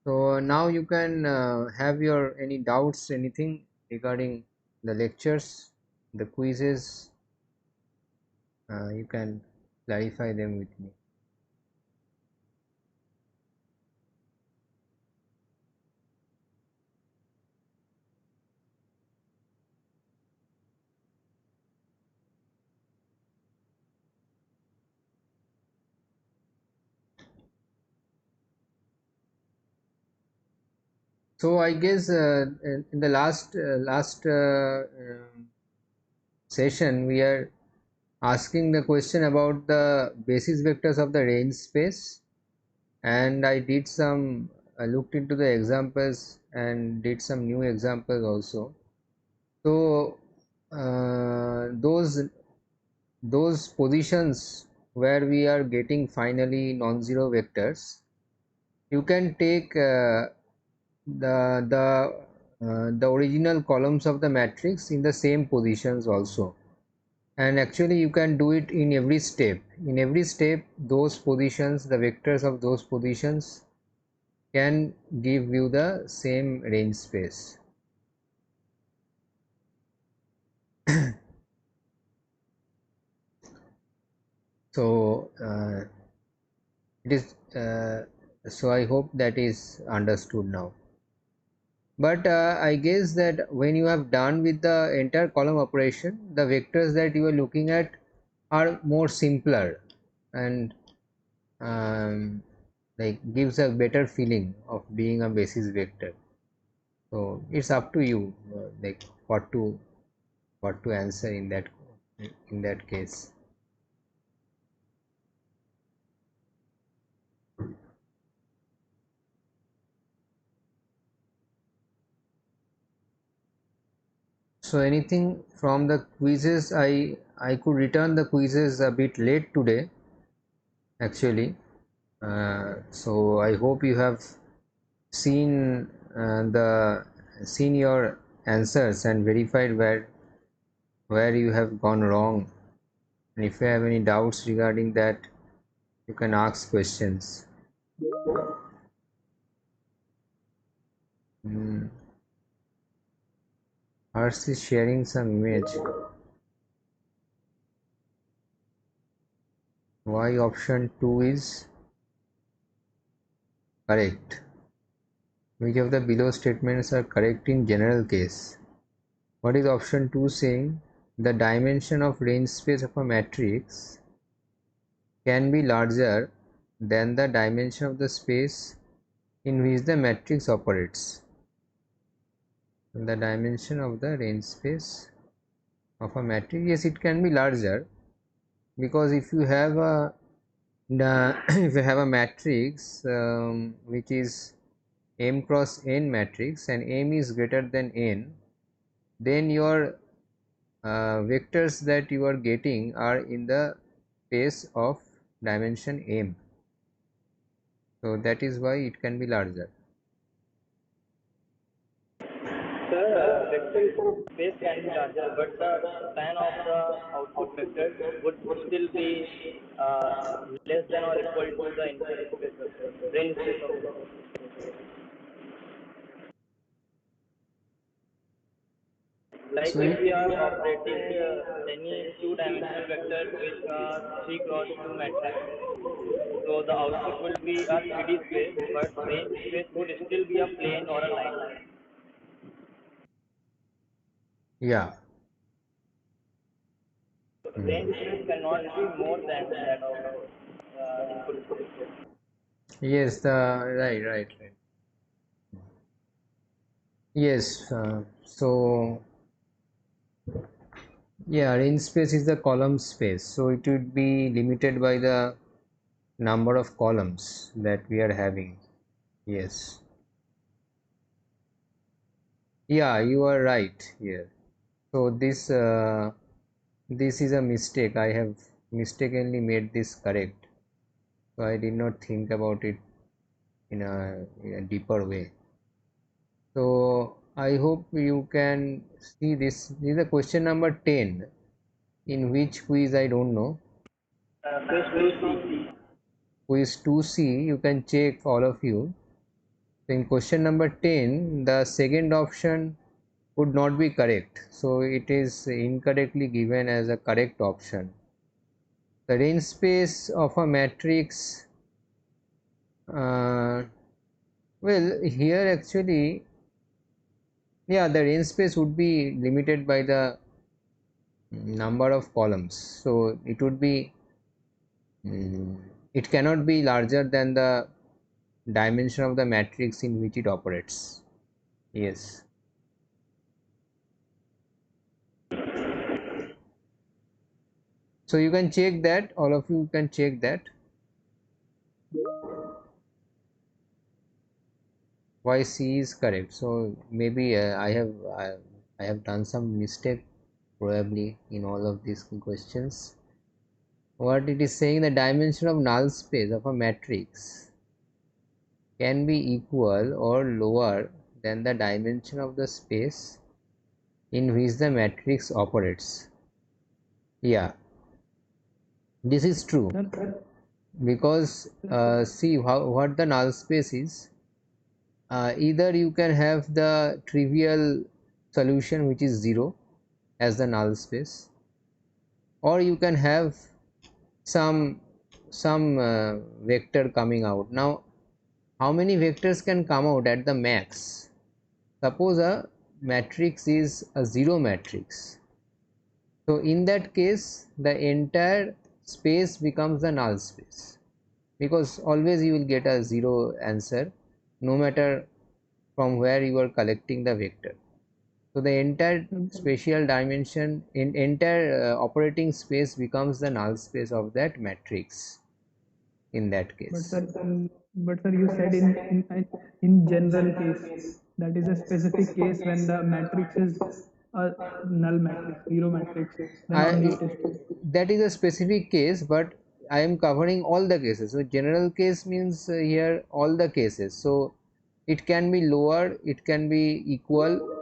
So now you can have your any doubts, anything regarding the lectures, the quizzes. You can clarify them with me. So I guess in the last session we are asking the question about the basis vectors of the range space, and I did some looked into the examples and did some new examples also. So those positions where we are getting finally non-zero vectors, you can take the original columns of the matrix in the same positions also, and actually you can do it in every step. In every step, those positions, the vectors of those positions can give you the same range space. So it is so I hope that is understood now. But I guess that when you have done with the entire column operation, the vectors that you are looking at are more simpler, and um, like gives a better feeling of being a basis vector. So it's up to you, like what to answer in that case. So anything from the quizzes, I could return the quizzes a bit late today actually. So I hope you have seen the seen your answers and verified where you have gone wrong, and if you have any doubts regarding that, you can ask questions. Hmm. Hers is sharing some image. Why option 2 is correct? Which of the below statements are correct in general case? What is option 2 saying? The dimension of range space of a matrix can be larger than the dimension of the space in which the matrix operates. The dimension of the range space of a matrix, yes, it can be larger, because if you have a if you have a matrix which is m cross n matrix and m is greater than n, then your vectors that you are getting are in the space of dimension m, so that is why it can be larger. Sir, vector space can be larger, but the span of the output vector would still be less than or equal to the input space vector, range space of the. Like So if we are operating any two-dimensional vector with a 3 cross 2 matrix, so the output will be a 3D space, but range space would still be a plane or a line. yeah. Hmm. Range space cannot be more than that of input space. Yes, the right. Yes, so yeah, range space is the column space, so it would be limited by the number of columns that we are having. Yes, yeah, you are right here. So this is a mistake. I have mistakenly made this correct. So I did not think about it in a deeper way. So I hope you can see this. This is a question number 10. In which quiz I don't know. Quiz 2C. Quiz 2C, you can check all of you. in question number 10, the second option would not be correct, so it is incorrectly given as a correct option. The range space of a matrix, well, here actually, yeah, the range space would be limited by the number of columns, so it would be it cannot be larger than the dimension of the matrix in which it operates. Yes. So you can check that, all of you can check that why C is correct. So maybe I have done some mistake probably in all of these questions. What it is saying, the dimension of null space of a matrix can be equal or lower than the dimension of the space in which the matrix operates. Yeah, this is true, because see what the null space is. Either you can have the trivial solution which is 0 as the null space, or you can have some vector coming out. Now how many vectors can come out at the max? Suppose a matrix is a 0 matrix, so in that case the entire space becomes the null space, because always you will get a 0 answer no matter from where you are collecting the vector. So the entire spatial dimension in entire operating space becomes the null space of that matrix in that case. But sir, you said in general case, that is a specific case when the matrix is a null matrix, zero matrix, then only I it is true. that is a specific case, but I am covering all the cases. So general case means here all the cases. So it can be lower, it can be equal,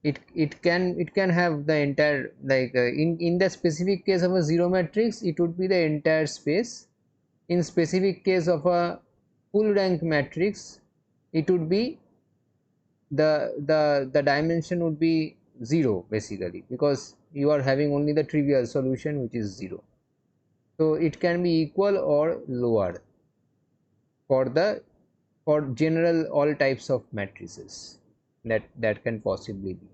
it can have the entire, like in the specific case of a 0 matrix it would be the entire space. In specific case of a full rank matrix it would be the dimension would be 0 basically, because you are having only the trivial solution which is 0. So it can be equal or lower for the for general all types of matrices that can possibly be.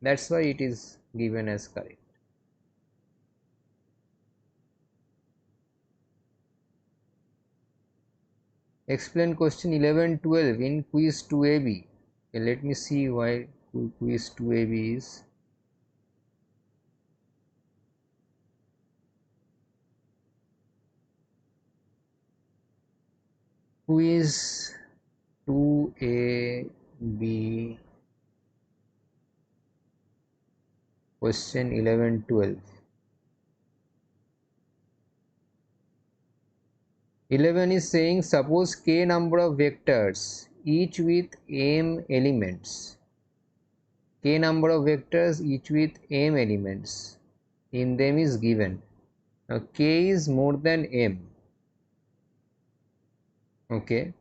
That's why it is given as correct. Explain question 11 12 in quiz 2ab. Okay, let me see why quiz 2ab is. Quiz 2ab question 11 12. 11 is saying, suppose k number of vectors each with m elements, k number of vectors each with m elements in them is given. Now k is more than m. Okay,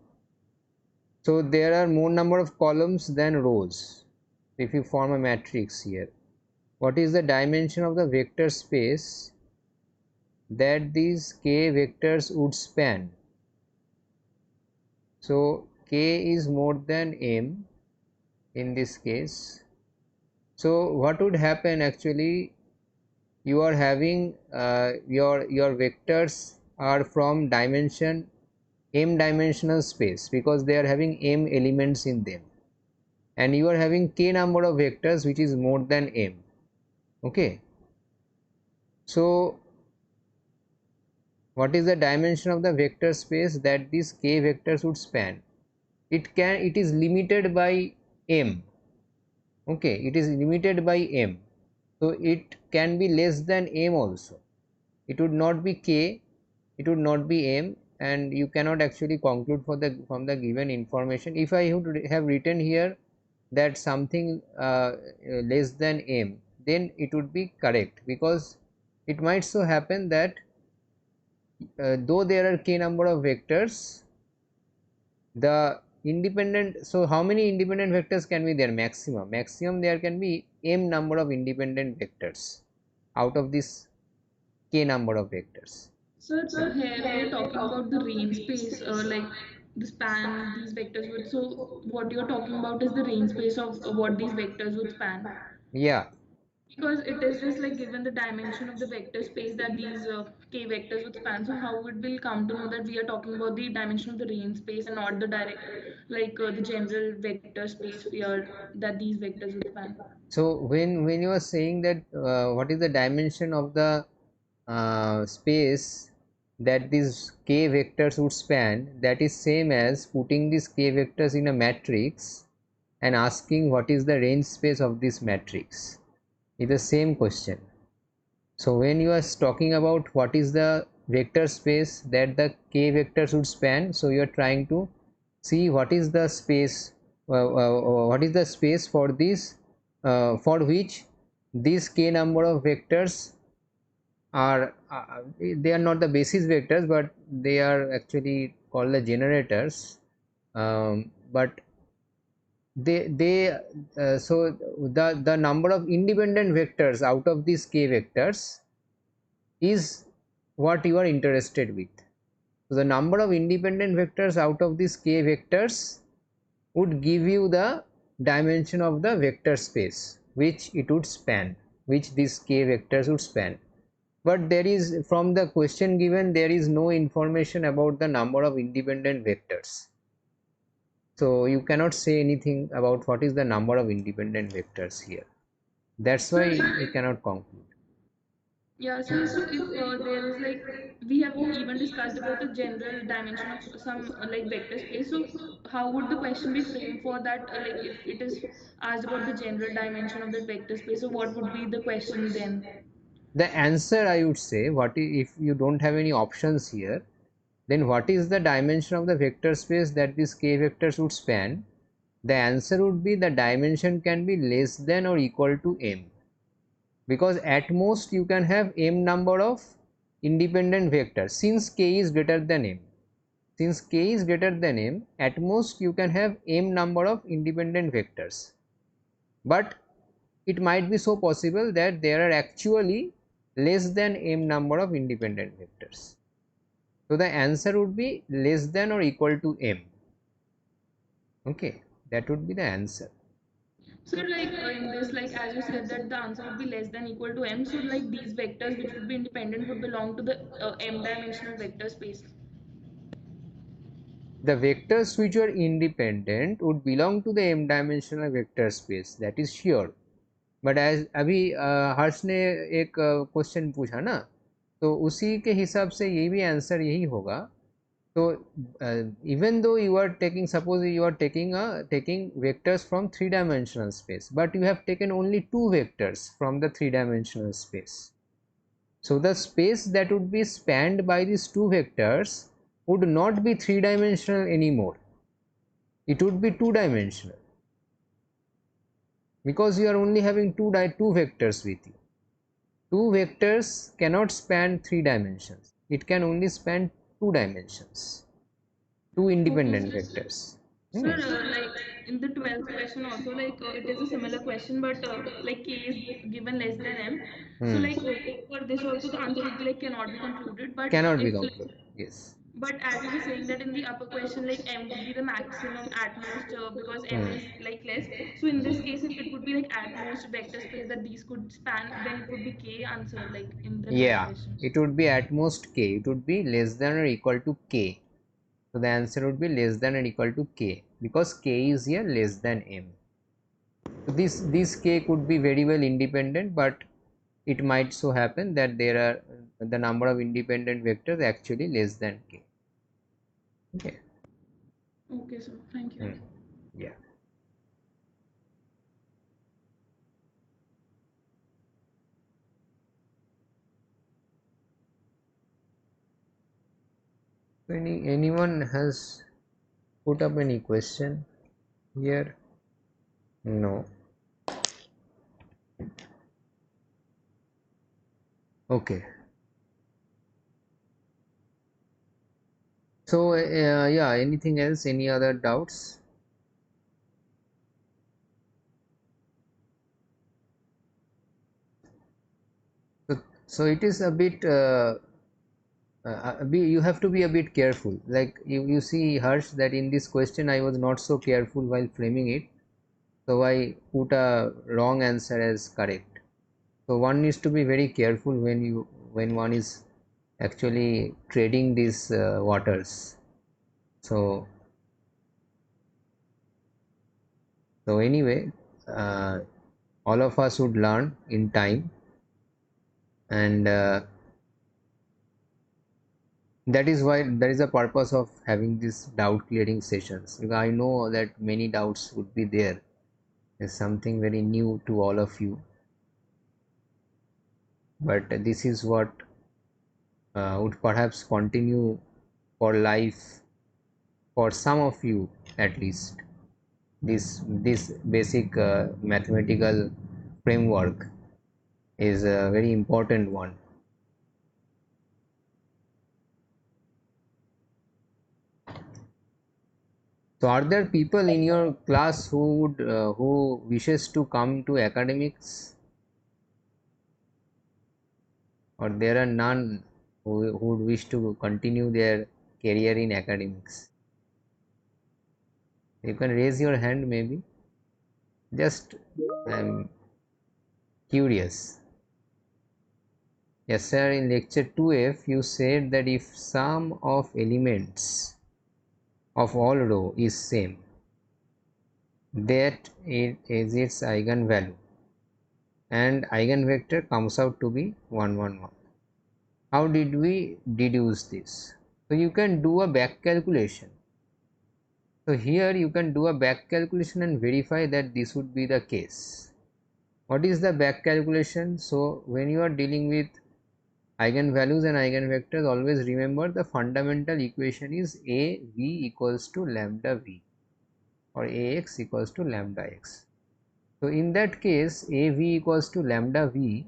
so there are more number of columns than rows. If you form a matrix here, what is the dimension of the vector space that these k vectors would span? So k is more than m in this case. So what would happen actually, you are having your vectors are from dimension m dimensional space because they are having m elements in them, and you are having k number of vectors which is more than m. Okay, so what is the dimension of the vector space that these k vectors would span? It is limited by m. Okay, it is limited by m, so it can be less than m also. It would not be k, it would not be m, and you cannot actually conclude from the given information. If I would have written here that something less than m, then it would be correct, because it might so happen that though there are k number of vectors, the independent, so how many independent vectors can be there? Maximum there can be m number of independent vectors out of this k number of vectors. Sir, here we are talking about the range space, like the span these vectors would. So what you're talking about is the range space of what these vectors would span. Yeah, Because it is just like given the dimension of the vector space that these k vectors would span. So how would we come to know that we are talking about the dimension of the range space and not the direct, like the general vector space here that these vectors would span? so when you are saying that what is the dimension of the space that these k vectors would span, that is same as putting these k vectors in a matrix and asking what is the range space of this matrix. It's the same question. So when you are talking about what is the vector space that the k vectors would span, so you are trying to see what is the space, what is the space for this, for which these k number of vectors are, they are not the basis vectors, but they are actually called the generators, but they so the number of independent vectors out of these k vectors is what you are interested with. So the number of independent vectors out of these k vectors would give you the dimension of the vector space which it would span, which these k vectors would span. But there is, from the question given, there is no information about the number of independent vectors. So you cannot say anything about what is the number of independent vectors here. That's why So you cannot conclude. yeah, sir. So if there is like we have even discussed about the general dimension of some like vector space. So how would the question be framed for that? Like if it is asked about the general dimension of that vector space, so what would be the question then? The answer, I would say, if you don't have any options here, then what is the dimension of the vector space that these k vectors would span? The answer would be the dimension can be less than or equal to m, because at most you can have m number of independent vectors. Since k is greater than m, since k is greater than m, at most you can have m number of independent vectors, but it might be so possible that there are actually less than m number of independent vectors. So the answer would be less than or equal to m. Okay, that would be the answer. So like in this, like as you said that the answer would be less than equal to m. So like these vectors which would be independent would belong to the m dimensional vector space. The vectors which are independent would belong to the m dimensional vector space, that is sure. But as अभी हर्ष ने एक question पूछा ना, तो उसी के हिसाब से ये भी आंसर यही होगा. तो even though you are taking, suppose you are taking vectors from three dimensional space, but you have taken only two vectors from the three dimensional space. So the space that would be spanned by these two vectors would not be three dimensional anymore. It would be two dimensional, because you are only having two vectors with you. Two vectors cannot span three dimensions. It can only span two dimensions, two Okay, independent sir. vectors. Sir, like in the 12th question also, like it is a similar question, but like k is given less than m. So Hmm. like for this also the answer would be like cannot be concluded. But Cannot be if like, concluded. Yes. but as you were saying that in the upper question, like m would be the maximum at most because m Hmm. is like less. So in this case, if it would be like at most vector space that these could span, then it would be k answer like in the 12th Yeah, question. it would be at most k. It would be less than or equal to k. So the answer would be less than or equal to k, because k is here less than m. So this k could be very well independent, but it might so happen that there are the number of independent vectors actually less than k. Okay. Okay, sir. Thank you. Hmm. Yeah. Anyone has put up any question here? No. Okay. So yeah, anything else? Any other doubts? So it is a bit you have to be a bit careful. Like you see, Harsh, that in this question I was not so careful while framing it, so I put a wrong answer as correct. So one needs to be very careful when one is actually trading these waters. So anyway, uh, all of us would learn in time, and that is why there is a purpose of having these doubt clearing sessions, because I know that many doubts would be there. It's something very new to all of you, but this is what would perhaps continue for life for some of you at least. This basic mathematical framework is a very important one. So are there people in your class who wishes to come to academics, or there are none who would wish to continue their career in academics? You can raise your hand maybe. Just I'm curious. Yes sir, in lecture 2F you said that if sum of elements of all row is same, that it is its eigenvalue and eigenvector comes out to be 111. How did we deduce this? So you can do a back calculation. So here you can do a back calculation and verify that this would be the case. What is the back calculation? So when you are dealing with eigenvalues and eigenvectors, always remember the fundamental equation is a v equals to lambda v, or ax equals to lambda x. So in that case, a v equals to lambda v,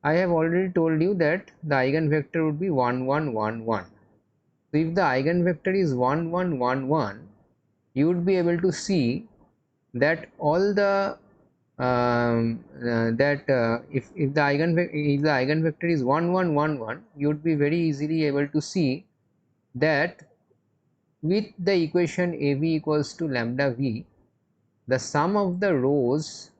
I have already told you that the eigenvector would be 1 1 1 1. So if the eigenvector is 1 1 1 1, you would be able to see that all the if the eigenvector is 1 1 1 1, you would be very easily able to see that with the equation av equals to lambda v, the sum of the rows,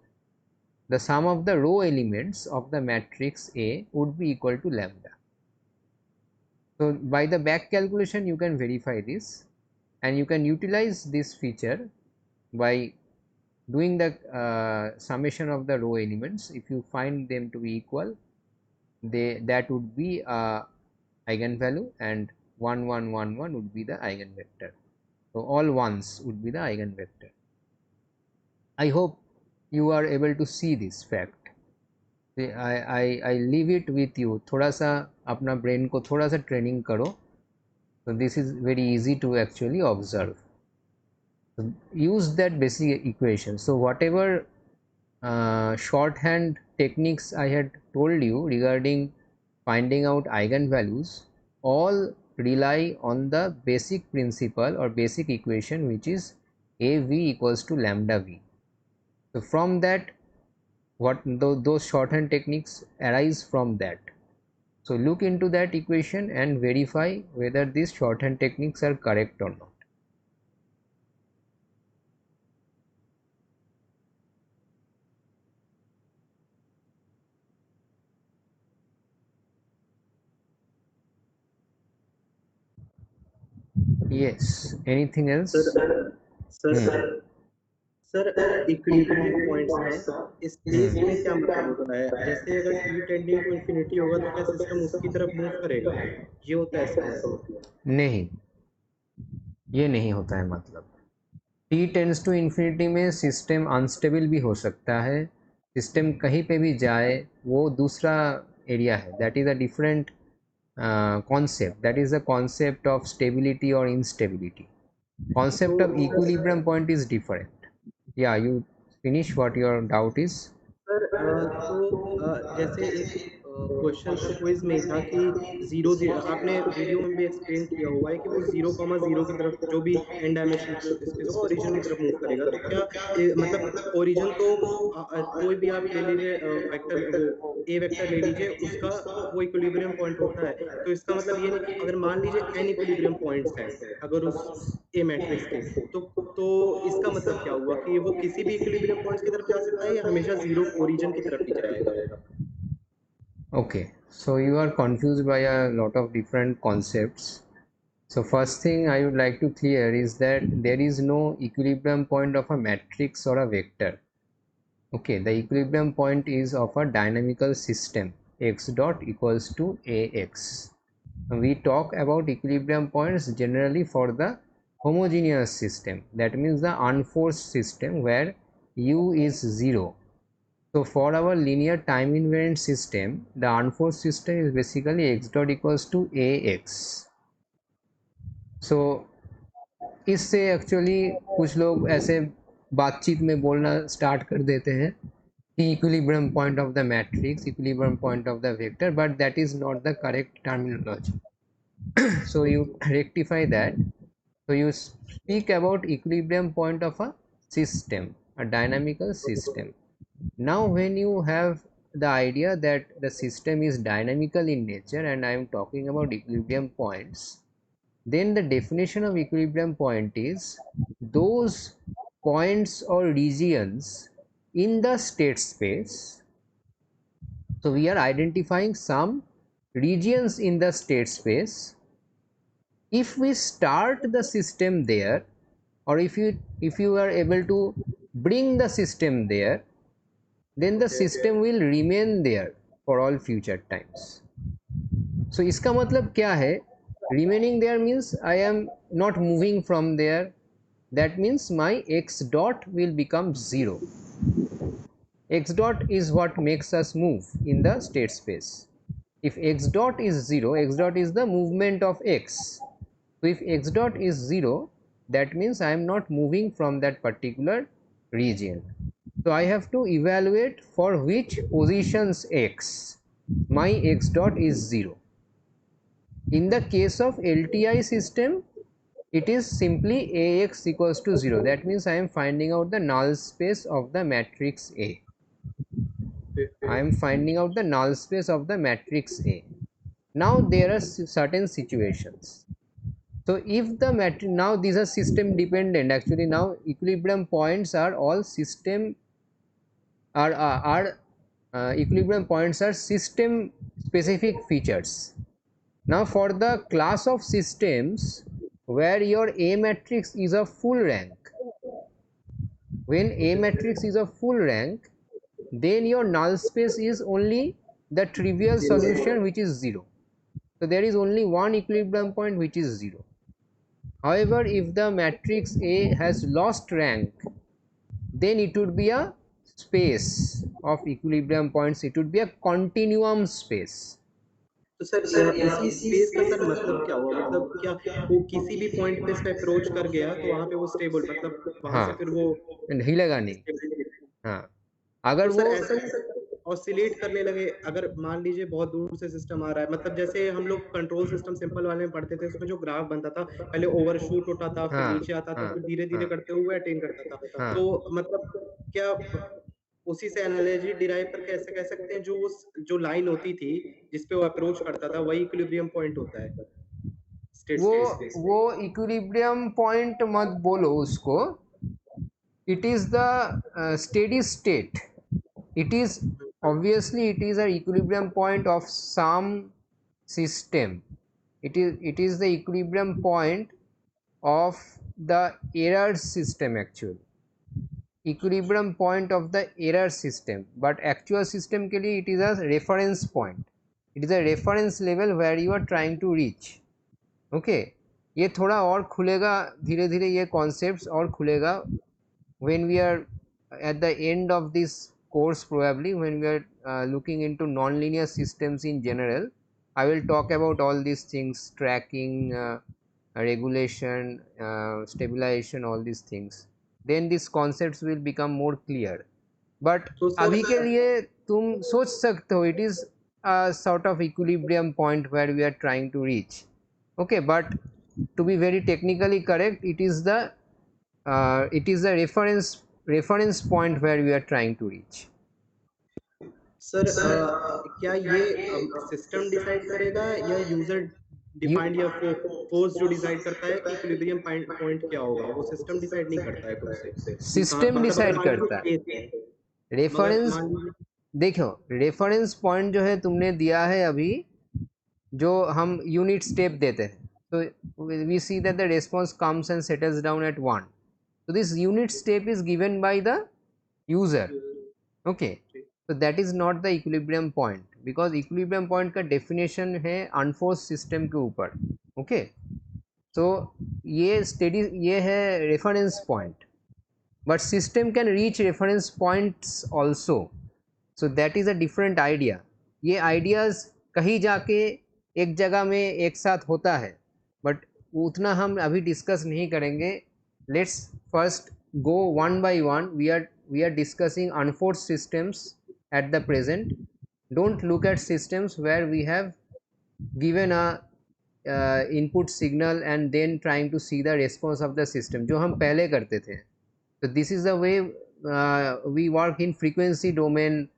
the sum of the row elements of the matrix A would be equal to lambda. So by the back calculation you can verify this, and you can utilize this feature by doing the summation of the row elements. If you find them to be equal, that would be a eigenvalue, and 1 1 1 1 would be the eigenvector. So all ones would be the eigenvector. I hope you are able to see this fact. I leave it with you. थोड़ा सा अपना brain को थोड़ा सा training करो. So this is very easy to actually observe. So use that basic equation. So whatever shorthand techniques I had told you regarding finding out eigenvalues, all rely on the basic principle or basic equation, which is AV equals to lambda V. So from that, those shorthand techniques arise from that. So look into that equation and verify whether these shorthand techniques are correct or not. Yes. Anything else? Sir sir equilibrium points हैं, इस case में क्या मतलब होता है? जैसे अगर t tending to infinity होगा तो क्या सिस्टम उसकी तरफ मूव करेगा? ये होता है इसका मतलब? नहीं, ये नहीं होता है मतलब. t टेंड्स टू इन्फिनिटी में सिस्टम अनस्टेबल भी हो सकता है. सिस्टम कहीं पे भी जाए, वो दूसरा एरिया है. That is a different concept. That is the concept of stability or instability. Concept of equilibrium point is different. Yeah, you finish what your doubt is. Sir तो जैसे एक क्वेश्चन था क्विज में ही था कि 0 0 आपने वीडियो में भी एक्सप्लेन किया हुआ है कि वो 0 0 की तरफ जो भी एन डायमेंशनल स्पेस होगा ओरिजिन की तरफ मूव करेगा। तो क्या मतलब ओरिजिन तो कोई भी आप ले लीजिए वेक्टर, वो ए वेक्टर ले लीजिए, उसका वो इक्विलिब्रियम पॉइंट होता है। तो इसका मतलब ये नहीं, अगर मान लीजिए एन इक्विलिब्रियम पॉइंट्स हैं अगर उस ए मैट्रिक्स के, तो इसका मतलब क्या हुआ कि वो किसी भी इक्विलिब्रियम पॉइंट्स की तरफ जा सकता है या हमेशा जीरो ओरिजिन की तरफ ही जाएगा? Okay, so you are confused by a lot of different concepts. So first thing I would like to clear is that there is no equilibrium point of a matrix or a vector. Okay, the equilibrium point is of a dynamical system, x dot equals to ax. We talk about equilibrium points generally for the homogeneous system, that means the unforced system where u is 0. So for our linear time invariant system, the unforced system is basically x dot equals to ax. So इससे actually कुछ लोग ऐसे बातचीत में बोलना start कर देते हैं कि equilibrium point of the matrix, equilibrium point of the vector, but that is not the correct terminology. So you rectify that. So you speak about equilibrium point of a system, a dynamical system. Now when you have the idea that the system is dynamical in nature and I am talking about equilibrium points, then the definition of equilibrium point is those points or regions in the state space. So we are identifying some regions in the state space. If we start the system there, or if you are able to bring the system there, then the system will remain there for all future times. So इसका मतलब क्या है? Remaining there means I am not moving from there. That means my x dot will become 0. X dot is what makes us move in the state space. If x dot is 0, x dot is the movement of x. So if x dot is 0, that means I am not moving from that particular region. So I have to evaluate for which positions x my x dot is 0. In the case of LTI system, it is simply Ax equals to 0. That means I am finding out the null space of the matrix A. I am finding out the null space of the matrix A. Now there are certain situations. So if the matrix, now these are system dependent, actually now equilibrium points are all system equilibrium points are system specific features. Now for the class of systems where your A matrix is of full rank, when A matrix is of full rank, then your null space is only the trivial solution which is 0. So there is only one equilibrium point which is 0. However, if the matrix A has lost rank, then it would be a space of equilibrium points, it would be a continuum space. तो sir इसी space का sir मतलब क्या हुआ? मतलब क्या वो किसी भी पॉइंट पे इसमें अप्रोच कर गया तो वहां पे वो स्टेबल, मतलब वहां से फिर वो हिलेगा नहीं. हाँ, अगर तो वो सर ऐसा नहीं सर ऑसिलेट करने लगे, अगर मान लीजिए बहुत दूर से सिस्टम आ रहा है, मतलब जैसे हम लोग कंट्रोल सिस्टम सिंपल वाले में पढ़ते थे, उसमें जो ग्राफ बनता था पहले ओवरशूट होता था, फिर नीचे आता था, फिर धीरे धीरे करते हुए अटेन करता था. तो मतलब क्या उसी से एनालॉजी डिराइव करके ऐसे कह सकते हैं जो लाइन होती थी जिसपे वो अप्रोच करता था वही इक्विलिब्रियम पॉइंट होता है? वो इक्विलिब्रियम पॉइंट मत बोलो उसको, it is the steady state. It is obviously it is an equilibrium point of some system. It is the equilibrium point of the error system, actually equilibrium point of the error system, but actual system के लिए it is a reference point. It is a reference level where you are trying to reach. Okay, ये थोड़ा और खुलेगा धीरे धीरे, ये concepts और खुलेगा when we are at the end of this course, probably when we are looking into nonlinear systems in general. I will talk about all these things, tracking, regulation, stabilization, all these things. Then these concepts will become more clear. But अभी के लिए तुम सोच सकते हो, it is a sort of equilibrium point where we are trying to reach. Okay, but to be very technically correct, it is the reference point where we are trying to reach. Sir क्या ये system decide करेगा या user You defined या force जो decide करता है कि equilibrium point क्या होगा, वो सिस्टम डिसाइड नहीं करता है खुद से। सिस्टम मतलब डिसाइड मान लीजिए करता है। केस है, मगर रेफरेंस मान लीजिए देखो, रेफरेंस पॉइंट जो है तुमने दिया है अभी, जो हम यूनिट स्टेप देते हैं, तो we see that the response comes and settles down at 1. So this unit step is given by the user. Okay, so that is not the equilibrium point, because equilibrium point का definition है unforced system के ऊपर. Okay, so ये steady, ये है reference point, but system can reach reference points also. So that is a different idea. ये ideas कहीं जाके एक जगह में एक साथ होता है, but उतना हम अभी discuss नहीं करेंगे. Let's first go one by one. We are discussing unforced systems at the present. Don't look at systems where we have given a input signal and then trying to see the response of the system, जो हम पहले करते थे. So this is the way we work in frequency domain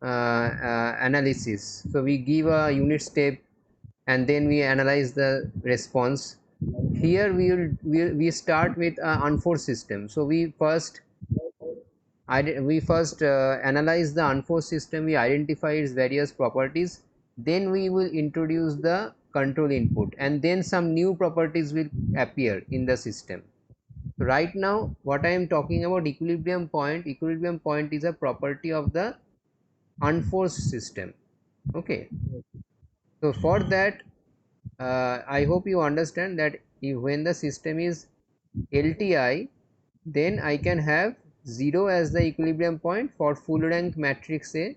analysis. So we give a unit step and then we analyze the response. Here we start with an unforced system. So we first analyze the unforced system, we identify its various properties, then we will introduce the control input, and then some new properties will appear in the system. So right now what I am talking about equilibrium point. Equilibrium point is a property of the unforced system. Okay, so for that I hope you understand that when the system is LTI, then I can have 0 as the equilibrium point for full rank matrix A,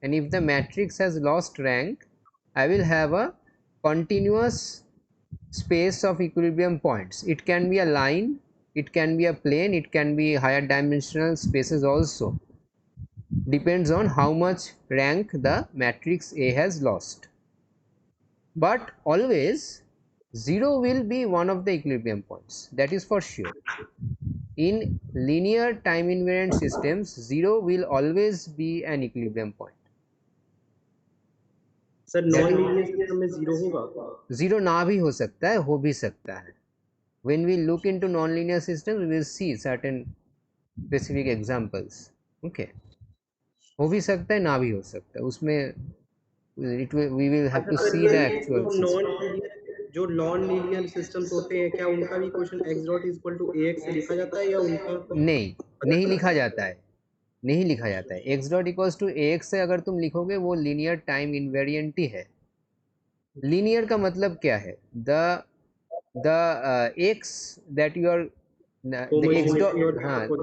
and if the matrix has lost rank, I will have a continuous space of equilibrium points. It can be a line, it can be a plane, it can be higher dimensional spaces also, depends on how much rank the matrix A has lost. But always 0 will be one of the equilibrium points, that is for sure. In linear time invariant systems, 0 will always be an equilibrium point. Sir non linear system में zero होगा? 0 ना भी हो सकता है, हो भी सकता है. When we look into non-linear systems, we will see certain specific examples. Okay, हो भी सकता है, ना भी हो सकता है, उसमें we will have to see the actual system. जो नॉन लीनियर सिस्टम्स होते हैं, क्या उनका भी question x dot is equal to ax से लिखा जाता है या उनका नहीं लिखा जाता है, नहीं लिखा जाता है. x dot equals to ax से अगर तुम लिखोगे वो लीनियर टाइम इनवेरिएंट ही है. लीनियर का मतलब क्या है? the x that you are the x dot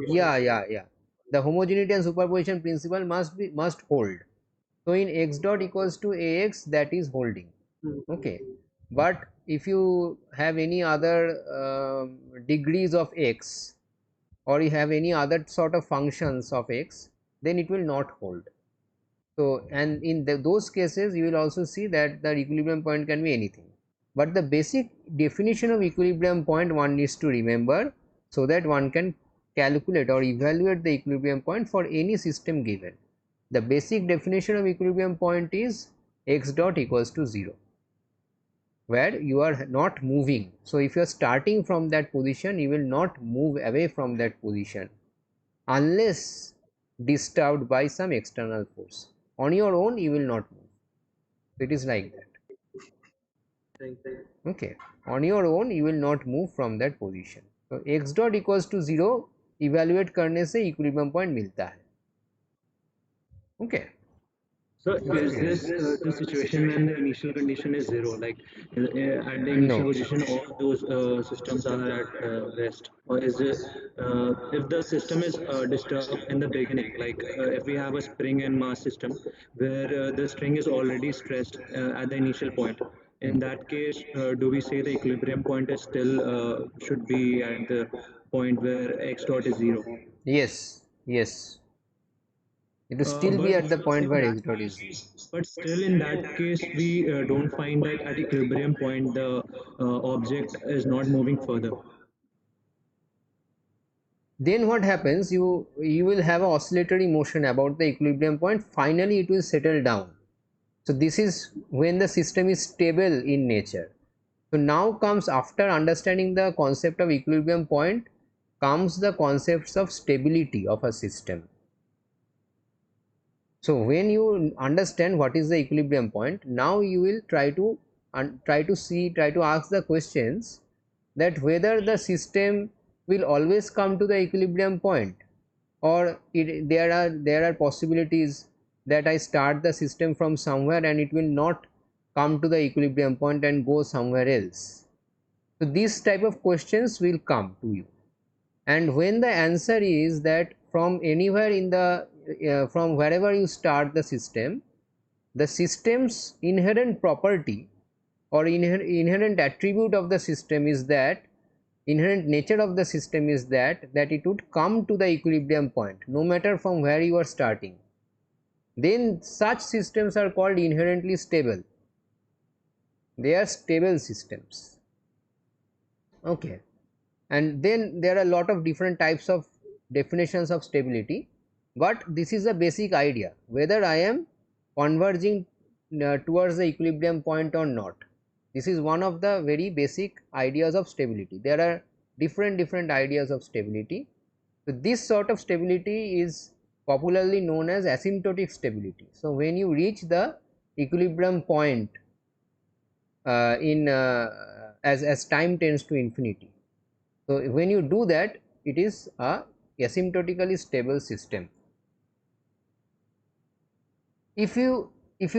yeah the homogeneity and superposition principle must hold. So in x dot equals to ax, that is holding. Okay, but if you have any other degrees of x, or you have any other sort of functions of x, then it will not hold. So and in those cases you will also see that the equilibrium point can be anything. But the basic definition of equilibrium point one needs to remember, so that one can calculate or evaluate the equilibrium point for any system given. The basic definition of equilibrium point is x dot equals to 0, where you are not moving. So if you are starting from that position, you will not move away from that position unless disturbed by some external force. On your own you will not move. It is like that. Okay, on your own you will not move from that position. So x dot equals to 0 evaluate करने से equilibrium point मिलता है. Okay, so is this the situation when the initial condition is 0, like at the initial position all those systems are at rest, or is it if the system is disturbed in the beginning, like if we have a spring and mass system where the string is already stressed at the initial point, in that case do we say the equilibrium point is still should be at the point where x dot is 0? yes, It will still be at the point where in x that dot is 0. case, but still in that case, we don't find that at equilibrium point the object is not moving further. Then what happens, you will have a oscillatory motion about the equilibrium point. Finally it will settle down. So this is when the system is stable in nature. So now comes, after understanding the concept of equilibrium point, comes the concepts of stability of a system. So when you understand what is the equilibrium point, now you will try to ask the questions that whether the system will always come to the equilibrium point, or there are possibilities that I start the system from somewhere and it will not come to the equilibrium point and go somewhere else. So these type of questions will come to you, and when the answer is that from anywhere in the from wherever you start the system's inherent property or inherent attribute of the system is that, inherent nature of the system is that it would come to the equilibrium point no matter from where you are starting, then such systems are called inherently stable. They are stable systems. Okay. And then there are a lot of different types of definitions of stability, but this is a basic idea whether I am converging towards the equilibrium point or not. This is one of the very basic ideas of stability. There are different ideas of stability. So this sort of stability is popularly known as asymptotic stability. So when you reach the equilibrium point as time tends to infinity, so when you do that, it is a asymptotically stable system. If you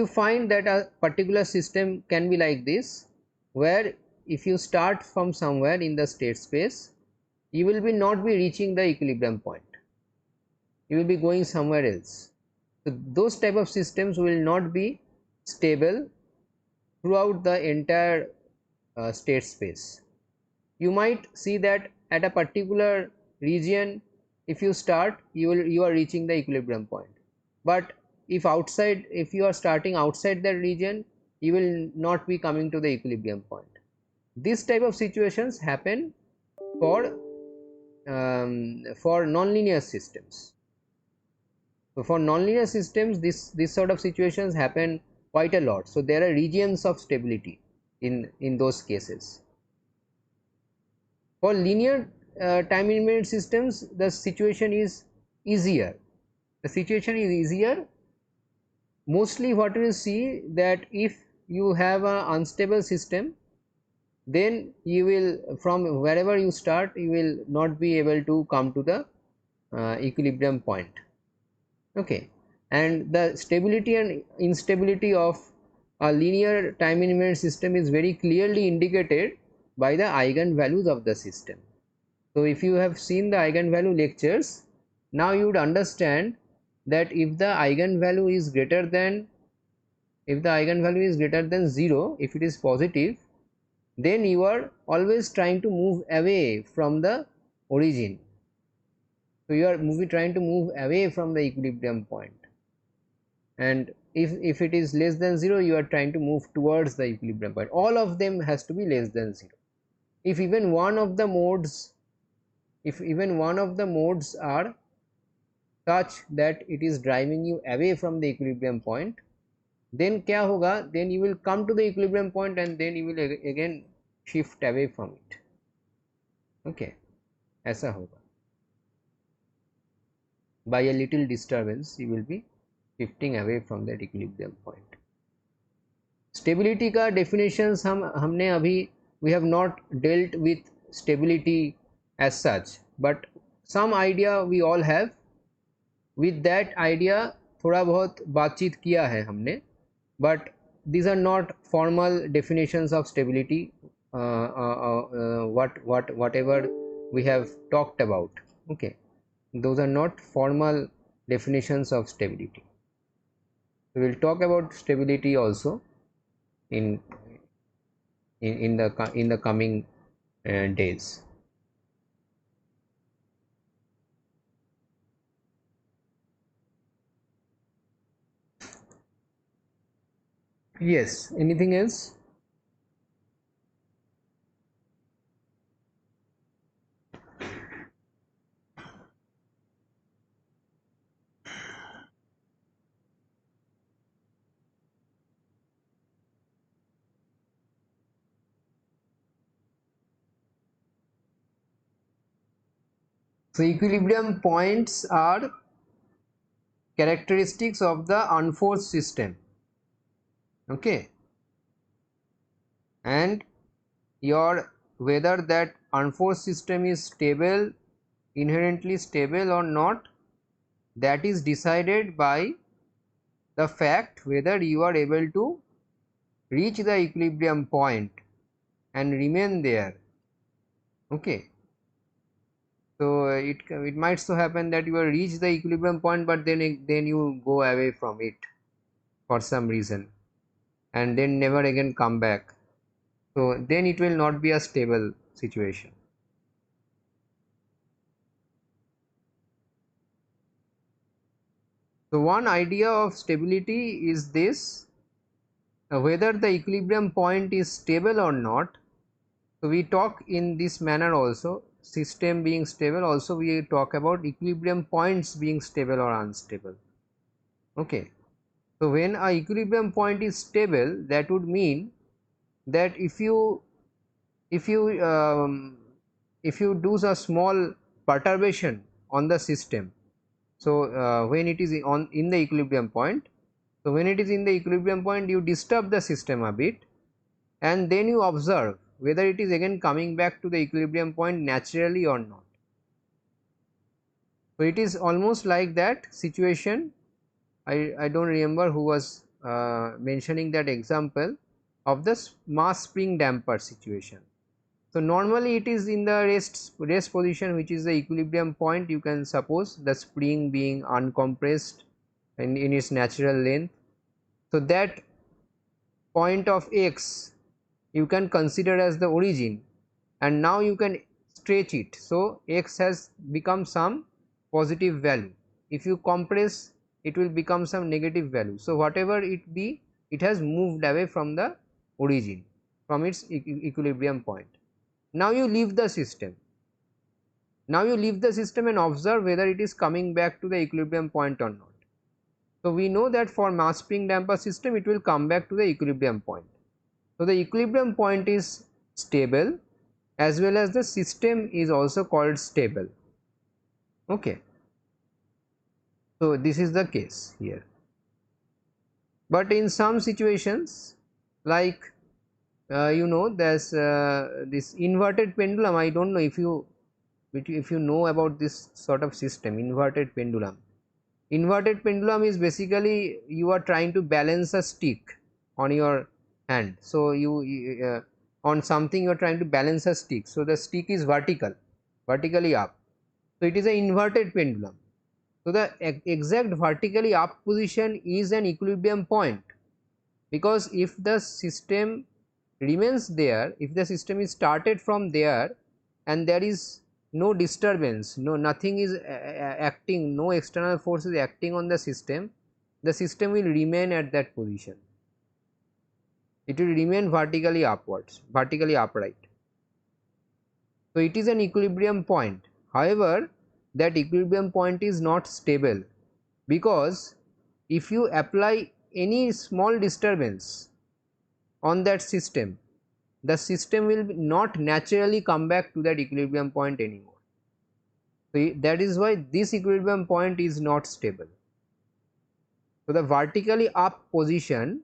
find that a particular system can be like this, where if you start from somewhere in the state space, you will not be reaching the equilibrium point, you will be going somewhere else. So those type of systems will not be stable throughout the entire state space. You might see that at a particular region, if you start, you are reaching the equilibrium point, but if you are starting outside that region, you will not be coming to the equilibrium point. This type of situations happen for nonlinear systems. So for nonlinear systems, this sort of situations happen quite a lot. So there are regions of stability in those cases. For linear time invariant systems, the situation is easier. Mostly what you will see, that if you have an unstable system, then you will, from wherever you start, you will not be able to come to the equilibrium point. Okay, and the stability and instability of a linear time invariant system is very clearly indicated by the eigenvalues of the system. So if you have seen the eigenvalue lectures, now you would understand that if the eigenvalue is greater than 0, if it is positive, then you are always trying to move away from the origin. So you are trying to move away from the equilibrium point, and if it is less than 0, you are trying to move towards the equilibrium point. All of them has to be less than 0. If even one of the modes are such that it is driving you away from the equilibrium point, then क्या होगा, then you will come to the equilibrium point and then you will again shift away from it. Okay, ऐसा होगा. By a little disturbance you will be shifting away from that equilibrium point. Stability का definitions हमने अभी, we have not dealt with stability as such, but some idea we all have. With that idea थोड़ा बहुत बातचीत किया है हमने, but these are not formal definitions of stability. Whatever we have talked about, okay, those are not formal definitions of stability. We will talk about stability also in the coming days. Yes, anything else? So equilibrium points are characteristics of the unforced system, okay, and your whether that unforced system is stable, inherently stable or not, that is decided by the fact whether you are able to reach the equilibrium point and remain there, okay. So it might so happen that you will reach the equilibrium point, but then you go away from it for some reason and then never again come back. So then it will not be a stable situation. So one idea of stability is this, whether the equilibrium point is stable or not. So we talk in this manner also, system being stable, also we talk about equilibrium points being stable or unstable, okay. So when a equilibrium point is stable, that would mean that if you do a small perturbation on the system, so when it is in the equilibrium point, so when it is in the equilibrium point, you disturb the system a bit and then you observe whether it is again coming back to the equilibrium point naturally or not. So it is almost like that situation. I don't remember who was mentioning that example of the mass spring damper situation. So normally it is in the rest position, which is the equilibrium point. You can suppose the spring being uncompressed in its natural length. So that point of x you can consider as the origin, and now you can stretch it. So x has become some positive value. If you compress, it will become some negative value. So whatever it be, it has moved away from the origin, from its equilibrium point. Now you leave the system. Now you leave the system and observe whether it is coming back to the equilibrium point or not. So we know that for mass spring damper system, it will come back to the equilibrium point. So the equilibrium point is stable, as well as the system is also called stable, okay. So this is the case here. But in some situations, like there's this inverted pendulum. I don't know if you know about this sort of system, inverted pendulum. Inverted pendulum is basically you are trying to balance a stick on your hand. So on something you are trying to balance a stick. So the stick is vertically up. So it is an inverted pendulum. So the exact vertically up position is an equilibrium point, because if the system remains there, if the system is started from there and there is no disturbance, nothing is acting, no external force is acting on the system will remain at that position. It will remain vertically upwards, vertically upright. So it is an equilibrium point. However, that equilibrium point is not stable, because if you apply any small disturbance on that system, the system will not naturally come back to that equilibrium point anymore. So that is why this equilibrium point is not stable. So the vertically up position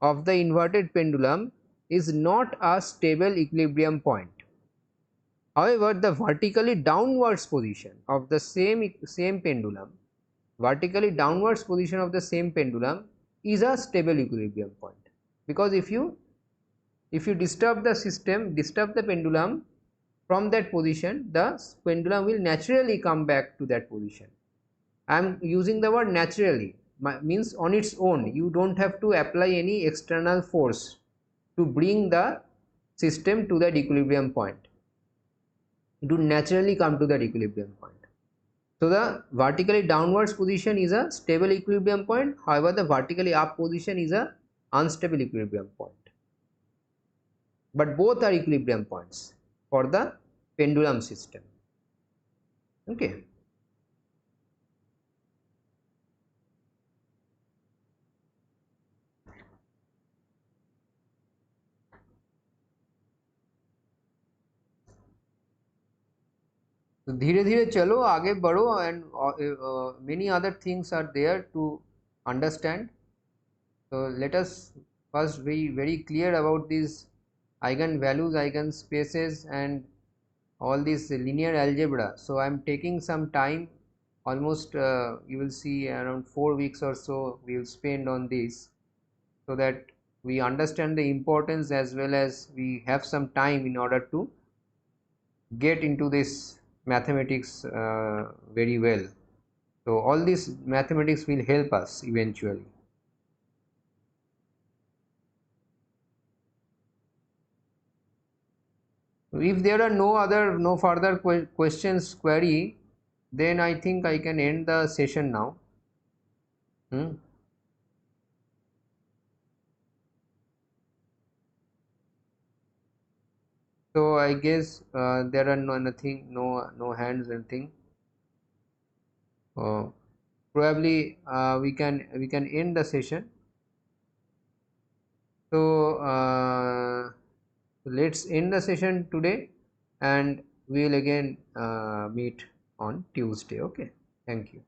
of the inverted pendulum is not a stable equilibrium point. However, the vertically downwards position of the same pendulum, vertically downwards position of the same pendulum is a stable equilibrium point, because if you disturb the system, disturb the pendulum from that position, the pendulum will naturally come back to that position. I am using the word naturally, means on its own. You don't have to apply any external force to bring the system to that equilibrium point. It would naturally come to that equilibrium point. So the vertically downwards position is a stable equilibrium point. However, the vertically up position is a unstable equilibrium point, but both are equilibrium points for the pendulum system. Okay. तो धीरे धीरे चलो, आगे बढ़ो, and many other things are there to understand. So let us first be very clear about these eigenvalues, eigenspaces, and all this linear algebra. So I am taking some time, almost you will see around 4 weeks or so we will spend on this, so that we understand the importance as well as we have some time in order to get into this mathematics very well. So all this mathematics will help us eventually. If there are no further questions, query, then I think I can end the session now. So I guess there are no hands, anything. Probably we can end the session. So let's end the session today, and we will again meet on Tuesday. Okay, thank you.